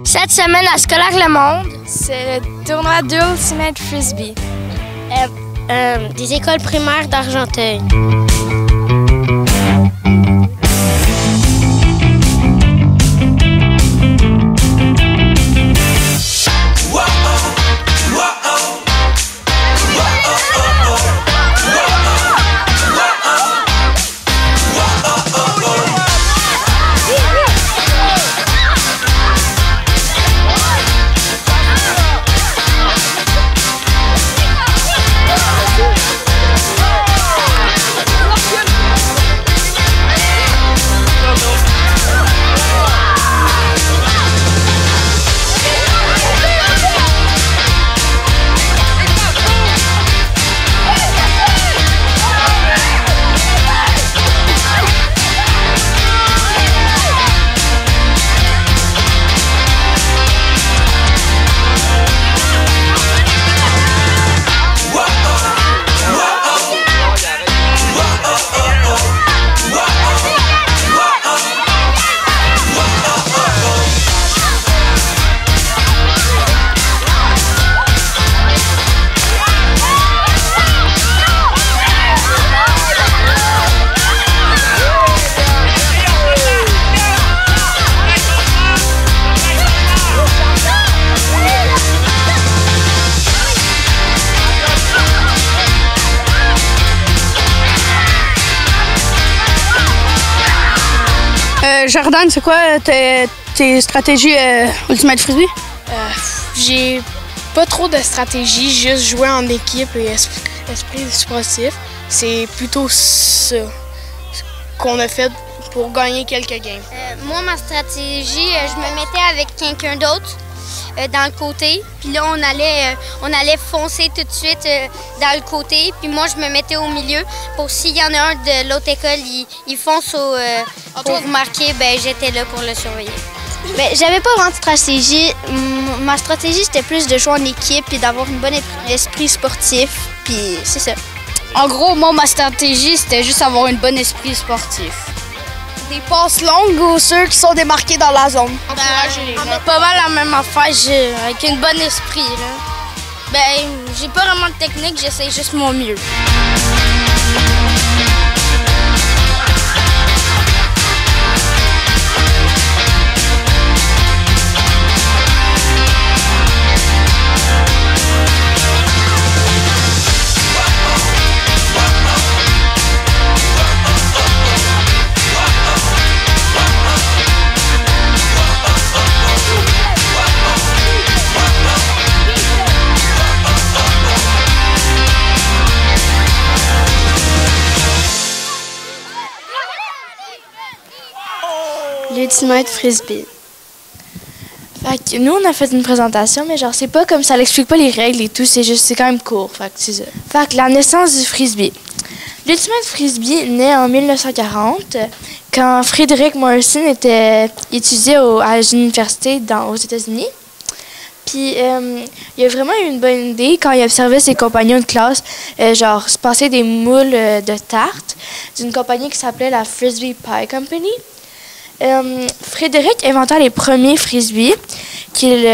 Cette semaine à Scolaire Le Monde, c'est le tournoi d'Ultimate Frisbee. Des écoles primaires d'Argenteuil. Jordan, c'est quoi tes stratégies Ultimate Frisbee? J'ai pas trop de stratégie, juste jouer en équipe et esprit sportif. C'est plutôt ça qu'on a fait pour gagner quelques games. Moi, ma stratégie, je me mettais avec quelqu'un d'autre dans le côté. Puis là, on allait foncer tout de suite dans le côté. Puis moi, je me mettais au milieu pour s'il y en a un de l'autre école, il fonce pour marquer, ben j'étais là pour le surveiller. ben, j'avais pas vraiment de stratégie. Ma stratégie, c'était plus de jouer en équipe et d'avoir un bon esprit sportif. Puis c'est ça. En gros, moi, ma stratégie, c'était juste avoir un bon esprit sportif. Des passes longues ou ceux qui sont démarqués dans la zone. On a pas mal la même affaire, avec un bon esprit. Là. Ben, j'ai pas vraiment de technique, j'essaie juste mon mieux. L'Ultimate Frisbee. Fait que nous, on a fait une présentation, mais genre, c'est pas comme ça, l'explique pas les règles et tout, c'est quand même court. Fait que c'est ça. Fait que la naissance du Frisbee. L'Ultimate Frisbee naît en 1940, quand Frederick Morrison était étudié à l'université aux États-Unis. Puis, il a vraiment eu une bonne idée quand il observait ses compagnons de classe, genre, se passer des moules de tarte d'une compagnie qui s'appelait la Frisbee Pie Company. Frédéric inventa les premiers frisbees qu'il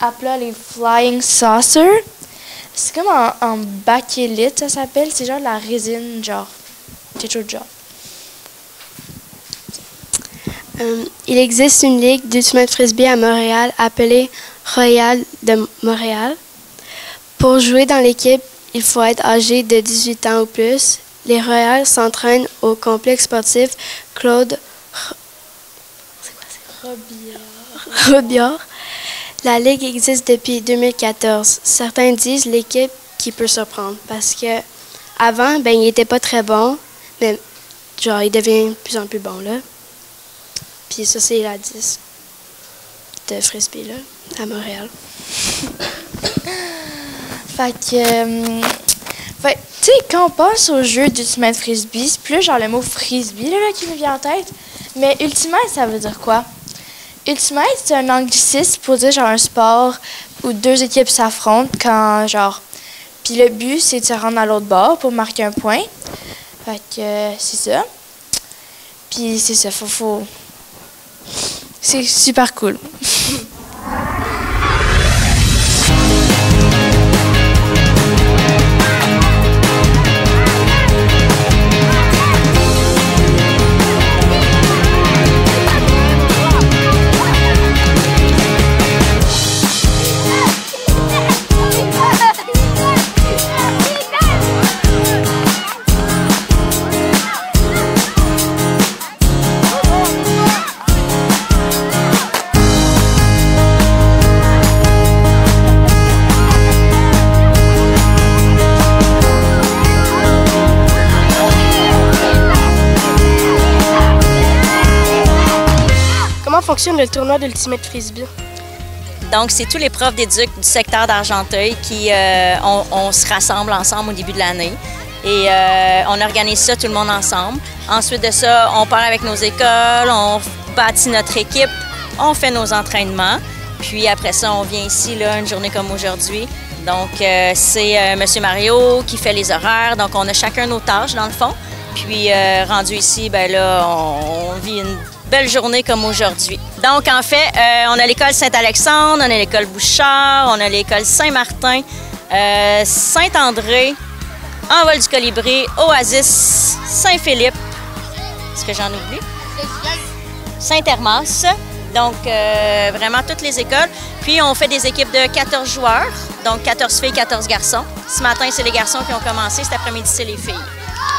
appela les Flying Saucer. C'est comme en bakélite, ça s'appelle. C'est genre de la résine, genre. Quelque chose de genre. Il existe une ligue d'Ultimate Frisbee à Montréal appelée Royal de Montréal. Pour jouer dans l'équipe, il faut être âgé de 18 ans ou plus. Les Royals s'entraînent au complexe sportif Claude Robillard. La ligue existe depuis 2014. Certains disent l'équipe qui peut surprendre parce que avant, ben, il était pas très bon, mais genre il devient de plus en plus bon là. Puis ça c'est la 10 de Frisbee là, à Montréal. Fait que, tu sais, quand on pense au jeu d'Ultimate Frisbee, c'est plus genre le mot Frisbee là, qui me vient en tête. Mais Ultimate, ça veut dire quoi? Ultimate, c'est un anglicisme pour dire genre un sport où deux équipes s'affrontent quand genre. Puis le but, c'est de se rendre à l'autre bord pour marquer un point. Fait que c'est ça. Puis c'est ça, faut. C'est super cool. fonctionne le tournoi d'Ultimate Frisbee? Donc, c'est tous les profs d'éduc du secteur d'Argenteuil qui on se rassemble ensemble au début de l'année. Et on organise ça tout le monde ensemble. Ensuite de ça, on part avec nos écoles, on bâtit notre équipe, on fait nos entraînements. Puis après ça, on vient ici, là, une journée comme aujourd'hui. Donc, c'est M. Mario qui fait les horaires. Donc, on a chacun nos tâches, dans le fond. Puis, rendu ici, ben là, on vit une belle journée comme aujourd'hui. Donc, en fait, on a l'école Saint-Alexandre, on a l'école Bouchard, on a l'école Saint-Martin, Saint-André, Envol du Colibri, Oasis, Saint-Philippe. Est-ce que j'en oublie? Saint-Hermas. Donc, vraiment toutes les écoles. Puis, on fait des équipes de 14 joueurs, donc 14 filles, 14 garçons. Ce matin, c'est les garçons qui ont commencé. Cet après-midi, c'est les filles.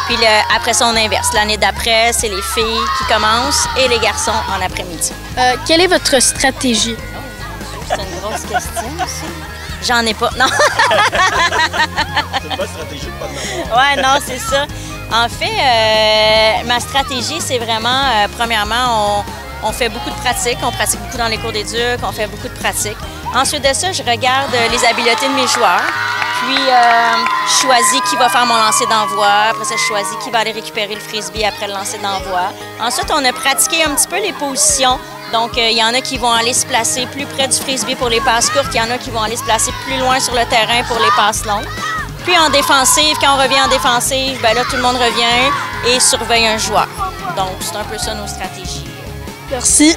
Puis après ça, on inverse. L'année d'après, c'est les filles qui commencent et les garçons en après-midi. Quelle est votre stratégie? C'est une grosse question, ça. J'en ai pas, non. C'est pas stratégie de pas de ouais, non, c'est ça. En fait, ma stratégie, c'est vraiment, premièrement, on fait beaucoup de pratiques. On pratique beaucoup dans les cours d'éduc, on fait beaucoup de pratiques. Ensuite de ça, je regarde les habiletés de mes joueurs. Puis, je choisis qui va faire mon lancer d'envoi. Après ça, je choisis qui va aller récupérer le frisbee après le lancer d'envoi. Ensuite, on a pratiqué un petit peu les positions. Donc, il y en a qui vont aller se placer plus près du frisbee pour les passes courtes. Il y en a qui vont aller se placer plus loin sur le terrain pour les passes longues. Puis, en défensive, quand on revient en défensive, bien là, tout le monde revient et surveille un joueur. Donc, c'est un peu ça nos stratégies. Merci.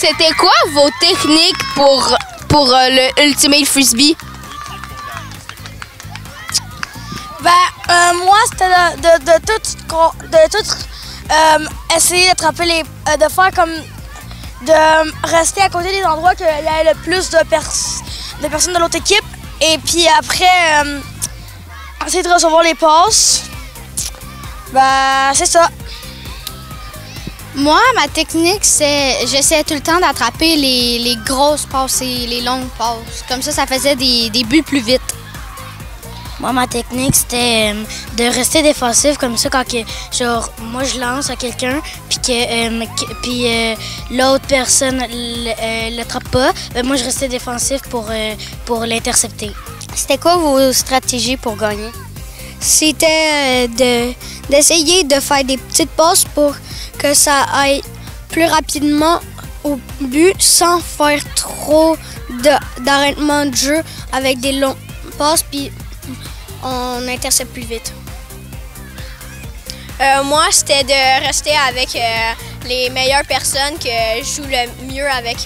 C'était quoi vos techniques pour le Ultimate Frisbee? Moi, c'était de tout essayer d'attraper de faire comme, de rester à côté des endroits qu'il y ait le plus de personnes de l'autre équipe. Et puis après, essayer de recevoir les passes. C'est ça. Moi, ma technique, c'est j'essaie tout le temps d'attraper les grosses passes et les longues passes. Comme ça faisait des buts plus vite. Moi, ma technique, c'était de rester défensif comme ça quand moi, je lance à quelqu'un puis l'autre personne ne l'attrape pas. Moi, je restais défensif pour l'intercepter. C'était quoi vos stratégies pour gagner? C'était d'essayer de faire des petites passes pour que ça aille plus rapidement au but sans faire trop d'arrêtement de jeu avec des longues passes, puis on intercepte plus vite. Moi, c'était de rester avec les meilleures personnes que je joue le mieux avec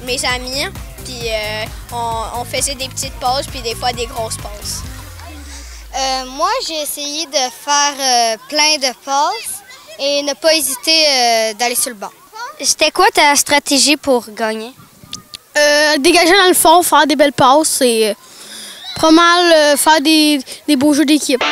mes amis. Puis on faisait des petites pauses, puis des fois des grosses pauses. Moi, j'ai essayé de faire plein de passes et ne pas hésiter d'aller sur le banc. C'était quoi ta stratégie pour gagner? Dégager dans le fond, faire des belles passes et pas mal faire des beaux jeux d'équipe.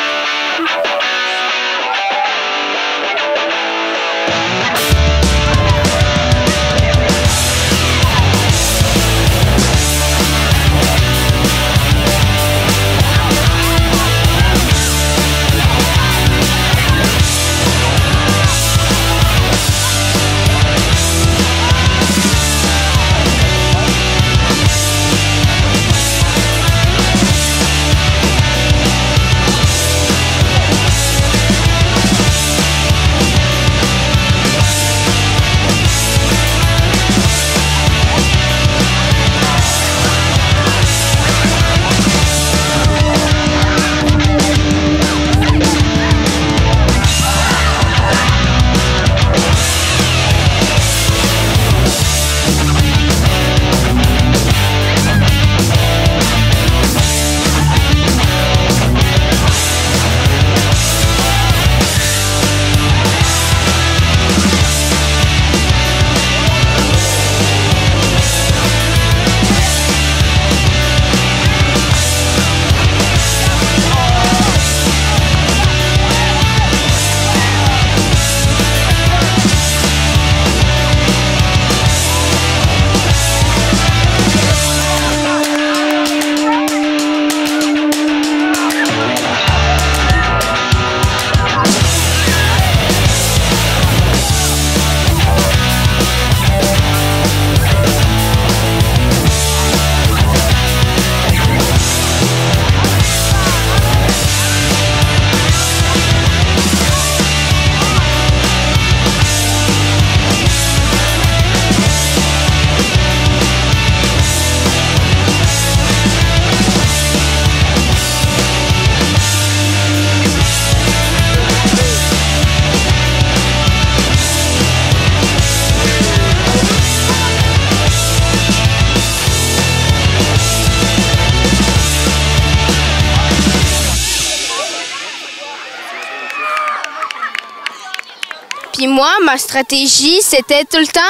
Puis moi, ma stratégie, c'était tout le temps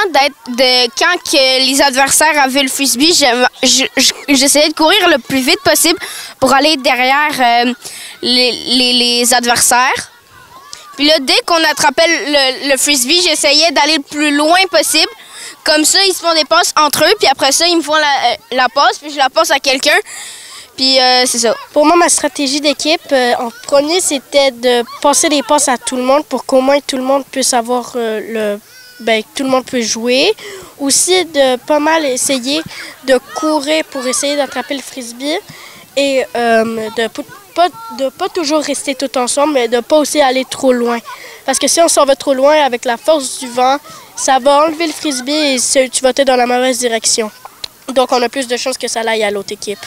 quand que les adversaires avaient le frisbee, j'essayais de courir le plus vite possible pour aller derrière les adversaires. Puis là, dès qu'on attrapait le frisbee, j'essayais d'aller le plus loin possible. Comme ça, ils se font des passes entre eux, puis après ça, ils me font la passe, puis je la passe à quelqu'un. Puis c'est ça. Pour moi, ma stratégie d'équipe, en premier, c'était de passer des passes à tout le monde pour qu'au moins tout le monde puisse avoir tout le monde peut jouer. Aussi, de pas mal essayer de courir pour essayer d'attraper le frisbee et de pas toujours rester tout ensemble, mais de pas aussi aller trop loin. Parce que si on s'en va trop loin avec la force du vent, ça va enlever le frisbee et tu vas être dans la mauvaise direction. Donc, on a plus de chances que ça aille à l'autre équipe.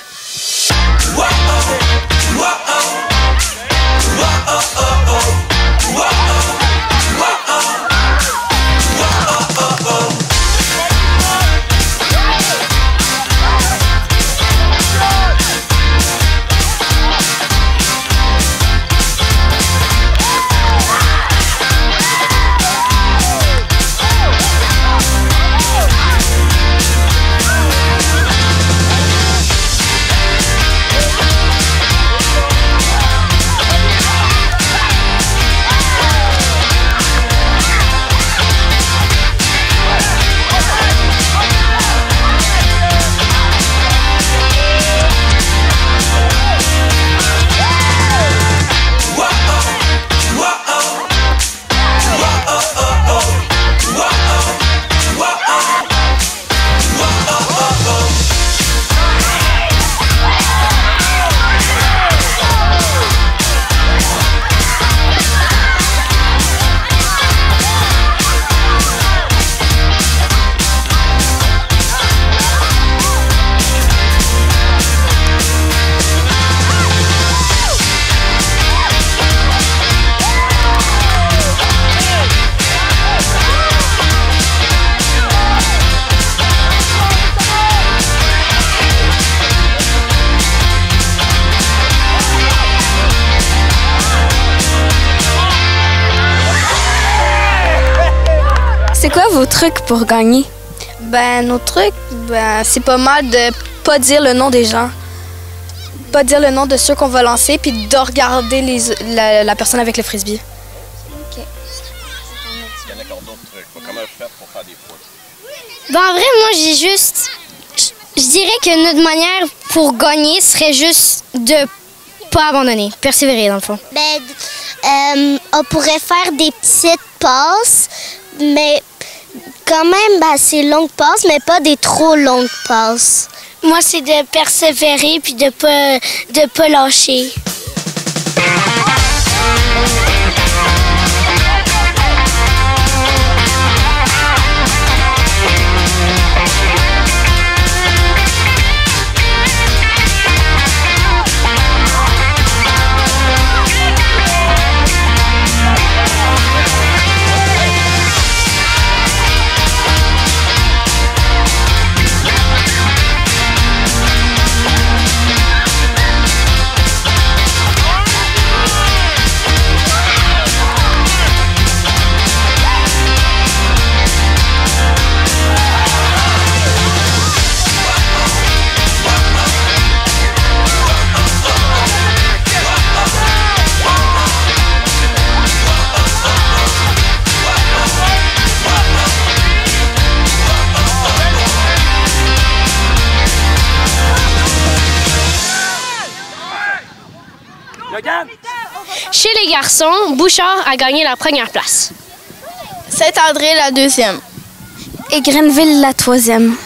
C'est quoi vos trucs pour gagner? Nos trucs, c'est pas mal de pas dire le nom des gens. Pas dire le nom de ceux qu'on va lancer, puis de regarder la personne avec le frisbee. OK. Il y en a encore d'autres trucs. Comment je fais pour faire des fois? En vrai, moi, je dirais que notre manière pour gagner serait juste de pas abandonner, persévérer dans le fond. On pourrait faire des petites passes, mais quand même assez longues passes, mais pas des trop longues passes. Moi, c'est de persévérer puis de pas lâcher. Chez les garçons, Bouchard a gagné la première place. Saint-André la deuxième. Et Grenville la troisième.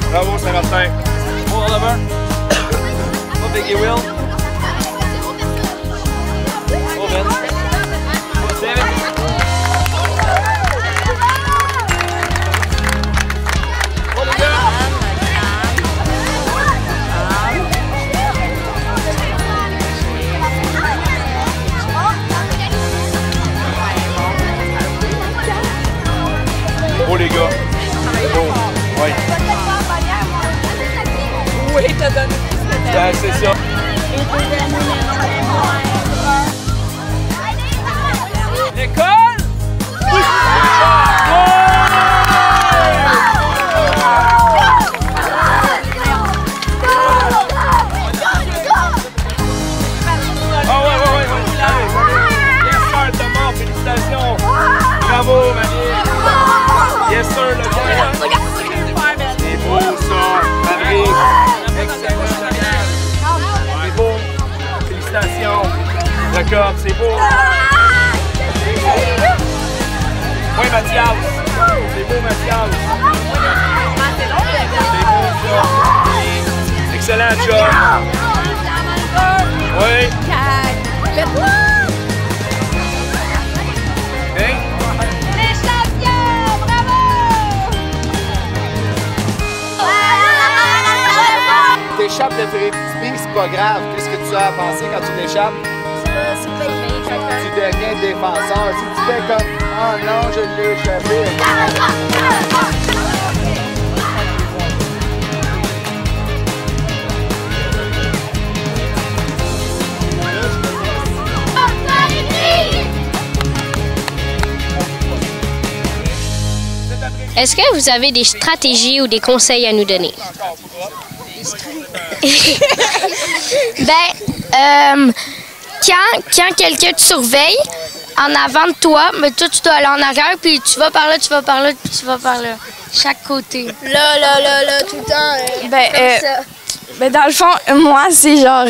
Bravo Saint-Martin. Bon en avant. Pas Biggie Will. Bon Ben. beau, les gars. C'est beau. Oui. Oui, t'as donné. C'est ça. L'école? Oui! Félicitations! Bravo, Marie! Yes, sir, le gars! C'est beau, ça! Marie! Excellent! C'est beau! Félicitations! Jacob, c'est beau! Oui, Mathias! C'est beau, Mathias! C'est beau, ça! Excellent, job! Oui! T'échappes de frisbee, c'est pas grave. Qu'est-ce que tu as à penser quand tu t'échappes? Tu deviens défenseur. Si tu fais comme « Oh non, je l'ai échappé », Est-ce que vous avez des stratégies ou des conseils à nous donner? Quand quelqu'un te surveille en avant de toi, mais toi, tu dois aller en arrière, puis tu vas par là, tu vas par là, puis tu vas par là. Chaque côté. Là, tout le temps. Comme ça. Ben, dans le fond, moi, c'est genre...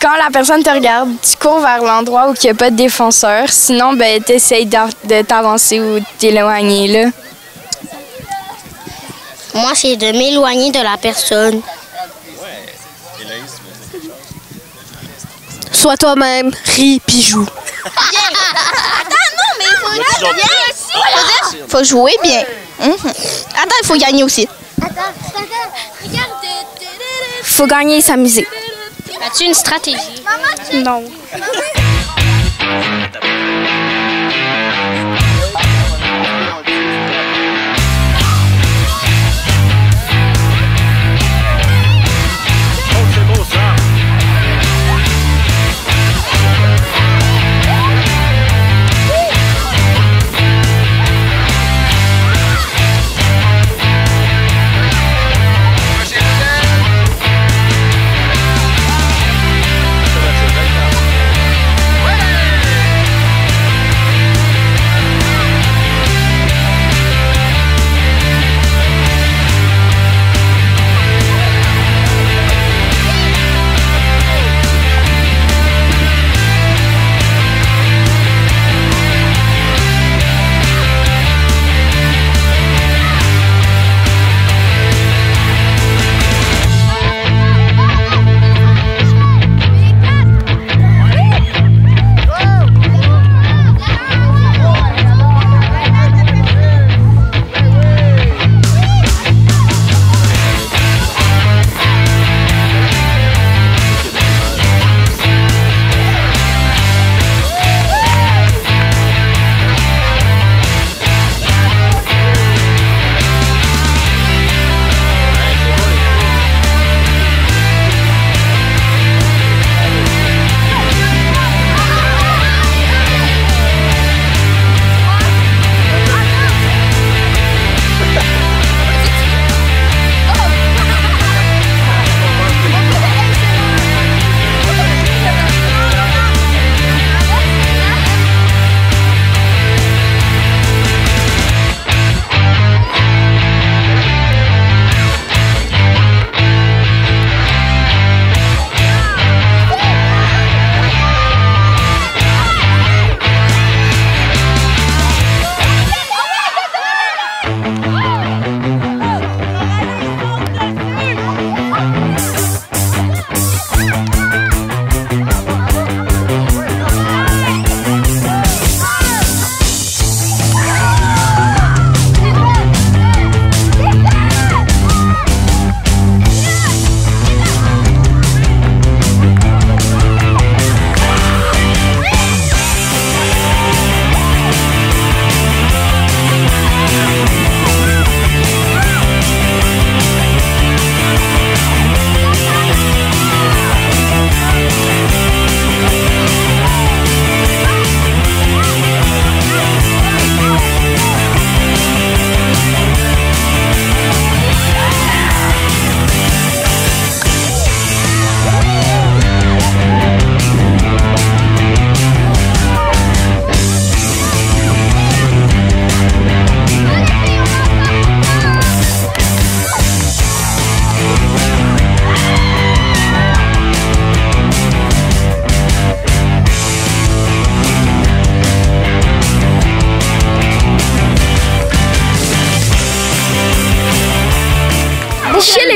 quand la personne te regarde, tu cours vers l'endroit où il n'y a pas de défenseur. Sinon, ben, tu essaies de t'avancer ou de t'éloigner, là. Moi, c'est de m'éloigner de la personne. Sois toi-même, ris puis joue. Attends, non, mais il faut bien aussi. Faut jouer bien. Attends, il faut gagner aussi. Attends, regarde. Faut gagner et s'amuser. As-tu une stratégie? Non.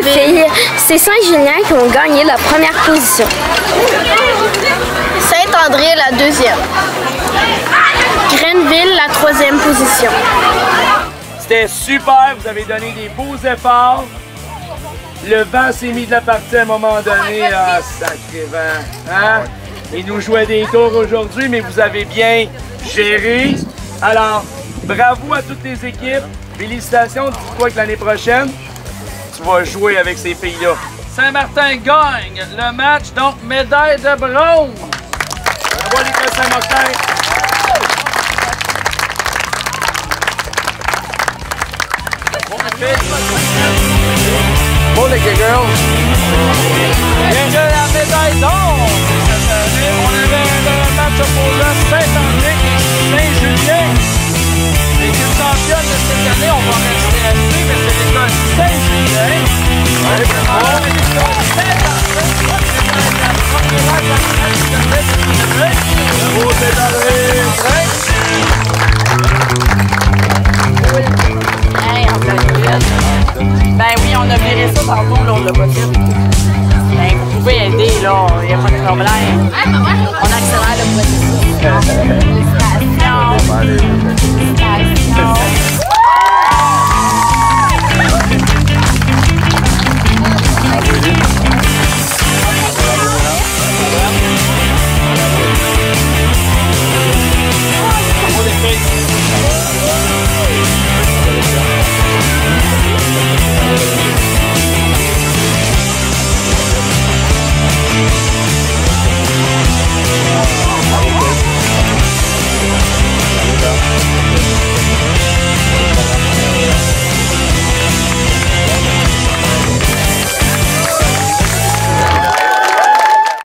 les filles, c'est Saint-Julien qui ont gagné la première position. Saint-André, la deuxième. Grenville, la troisième position. C'était super, vous avez donné des beaux efforts. Le vent s'est mis de la partie à un moment donné. Ah, sacré vent. Hein? Il nous jouait des tours aujourd'hui, mais vous avez bien géré. Alors, bravo à toutes les équipes. Félicitations. Dis-toi que l'année prochaine, tu vas jouer avec ces filles-là. Saint-Martin gagne le match, donc médaille de bronze. Bravo l'école Saint-Martin. Bon les girls. Bien joué la médaille d'or. Cette année, on avait un match opposant Saint-André et Saint-Julien. L'équipe championne de cette année, on va rester assis, mais c'est l'école Saint-Julien. Ben oui, on a viré ça tantôt, là, on l'a pas fait. Ben, vous pouvez aider, là, il n'y a pas de problème. On accélère le processus.